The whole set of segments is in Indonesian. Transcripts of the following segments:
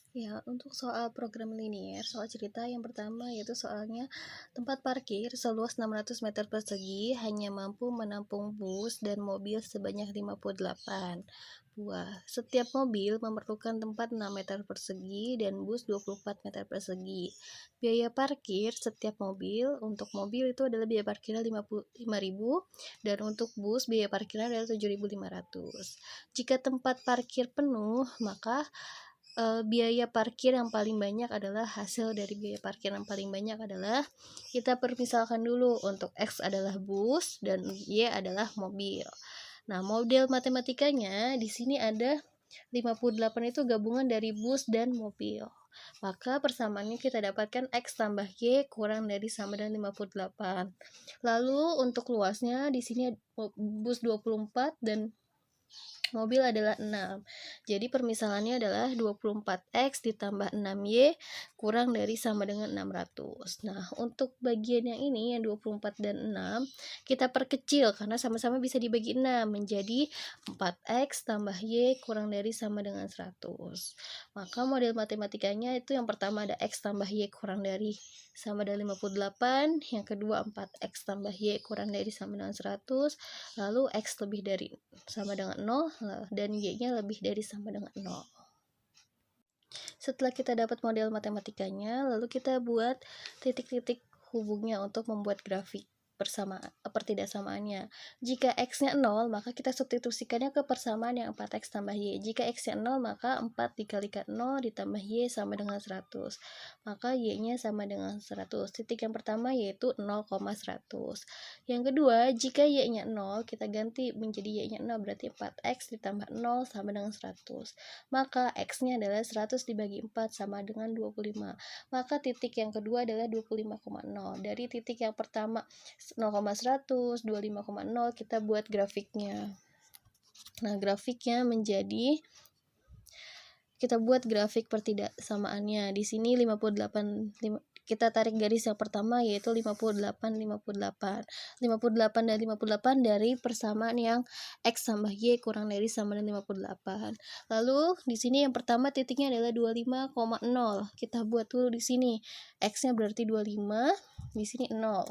Ya, untuk soal program linier, soal cerita yang pertama yaitu soalnya tempat parkir seluas 600 meter persegi hanya mampu menampung bus dan mobil sebanyak 58 buah. Setiap mobil memerlukan tempat 6 meter persegi dan bus 24 meter persegi. Biaya parkir setiap mobil, untuk mobil itu adalah biaya parkirnya 55.000 dan untuk bus biaya parkirnya adalah 7.500. Jika tempat parkir penuh, maka biaya parkir yang paling banyak adalah hasil dari biaya parkir yang paling banyak adalah kita permisalkan dulu untuk X adalah bus dan Y adalah mobil. Nah, model matematikanya di sini ada 58 itu gabungan dari bus dan mobil. Maka persamaannya kita dapatkan X tambah Y kurang dari sama dengan 58. Lalu untuk luasnya di sini bus 24 dan mobil adalah 6. Jadi permisalannya adalah 24X ditambah 6Y kurang dari sama dengan 600. Nah, untuk bagian yang ini yang 24 dan 6 kita perkecil karena sama-sama bisa dibagi 6 menjadi 4X tambah Y kurang dari sama dengan 100. Maka model matematikanya itu yang pertama ada X tambah Y kurang dari sama dengan 58, yang kedua 4X tambah Y kurang dari sama dengan 100, lalu X lebih dari sama dengan 0 dan Y-nya lebih dari sama dengan 0. Setelah kita dapat model matematikanya, lalu kita buat titik-titik hubungnya untuk membuat grafik pertidaksamaannya. Jika X-nya 0, maka kita substitusikannya ke persamaan yang 4X tambah Y. Jika X-nya 0, maka 4 dikalikan 0 ditambah Y sama dengan 100. Maka Y-nya sama dengan 100. Titik yang pertama yaitu 0,100. Yang kedua, jika Y-nya 0, kita ganti menjadi Y-nya 0, berarti 4X ditambah 0 sama dengan 100. Maka X-nya adalah 100 dibagi 4 sama dengan 25. Maka titik yang kedua adalah 25,0. Dari titik yang pertama 0,100, 25,0 kita buat grafiknya. Nah, grafiknya menjadi kita buat grafik pertidaksamaannya. Di sini 58 kita tarik garis yang pertama yaitu 58 dan 58 dari persamaan yang X tambah Y kurang dari sama dengan 58. Lalu di sini yang pertama titiknya adalah 25,0. Kita buat dulu di sini. X-nya berarti 25, di sini 0.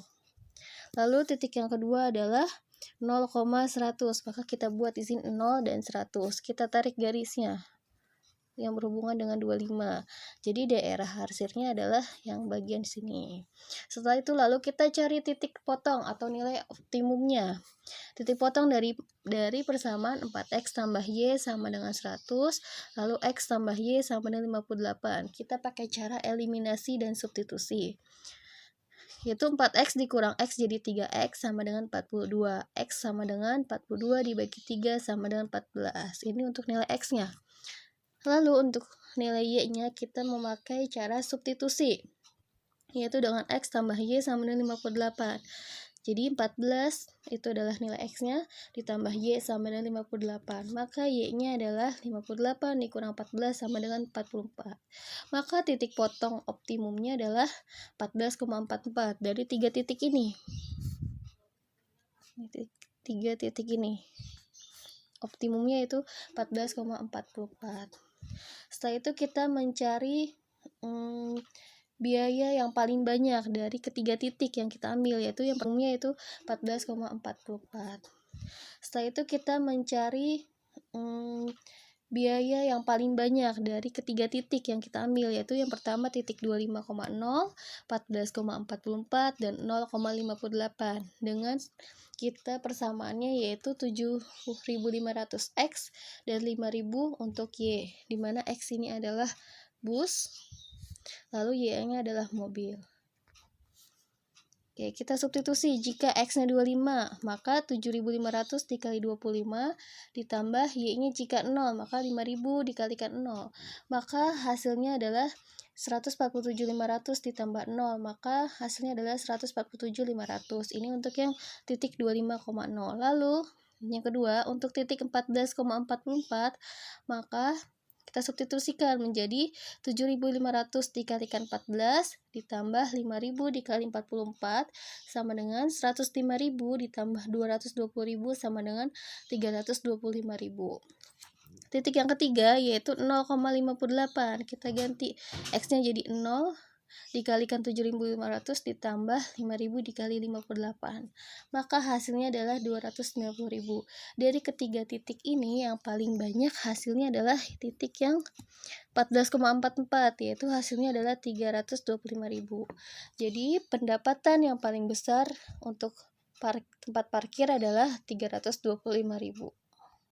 Lalu titik yang kedua adalah 0,100, maka kita buat di sini 0 dan 100. Kita tarik garisnya yang berhubungan dengan 25. Jadi daerah hasilnya adalah yang bagian sini. Setelah itu lalu kita cari titik potong atau nilai optimumnya. Titik potong dari persamaan 4X tambah Y sama dengan 100, lalu X tambah Y sama dengan 58. Kita pakai cara eliminasi dan substitusi. Yaitu 4X dikurang X jadi 3X sama dengan 42. X sama dengan 42 dibagi 3 sama dengan 14. Ini untuk nilai X-nya. Lalu untuk nilai Y-nya kita memakai cara substitusi, yaitu dengan X tambah Y sama dengan 58. Jadi 14 itu adalah nilai X-nya ditambah Y sama dengan 58. Maka Y-nya adalah 58 dikurang 14 sama dengan 44. Maka titik potong optimumnya adalah 14,44 dari 3 titik ini. 3 titik ini. Optimumnya itu 14,44. Setelah itu kita mencari biaya yang paling banyak dari ketiga titik yang kita ambil, yaitu yang pertamanya itu 14,44. Setelah itu kita mencari biaya yang paling banyak dari ketiga titik yang kita ambil, yaitu yang pertama titik 25,0, 14,44 dan 0,58 dengan kita persamaannya yaitu 7.500X dan 5.000 untuk Y, dimana X ini adalah bus, lalu Y-nya adalah mobil. Oke, kita substitusi. Jika X-nya 25, maka 7.500 dikali 25 ditambah Y-nya jika 0, maka 5.000 dikalikan 0. Maka hasilnya adalah 147.500 ditambah 0, maka hasilnya adalah 147.500. Ini untuk yang titik 25,0. Lalu yang kedua, untuk titik 14,44, maka kita substitusikan menjadi 7.500 dikalikan 14 ditambah 5.000 dikali 44 sama dengan 105.000 ditambah 220.000 sama dengan 325.000. Titik yang ketiga yaitu 0,58. Kita ganti X-nya jadi 0 dikalikan 7.500 ditambah 5.000 dikali 58. Maka hasilnya adalah 290.000. Dari ketiga titik ini yang paling banyak hasilnya adalah titik yang 14,44, yaitu hasilnya adalah 325.000. Jadi pendapatan yang paling besar untuk tempat parkir adalah 325.000.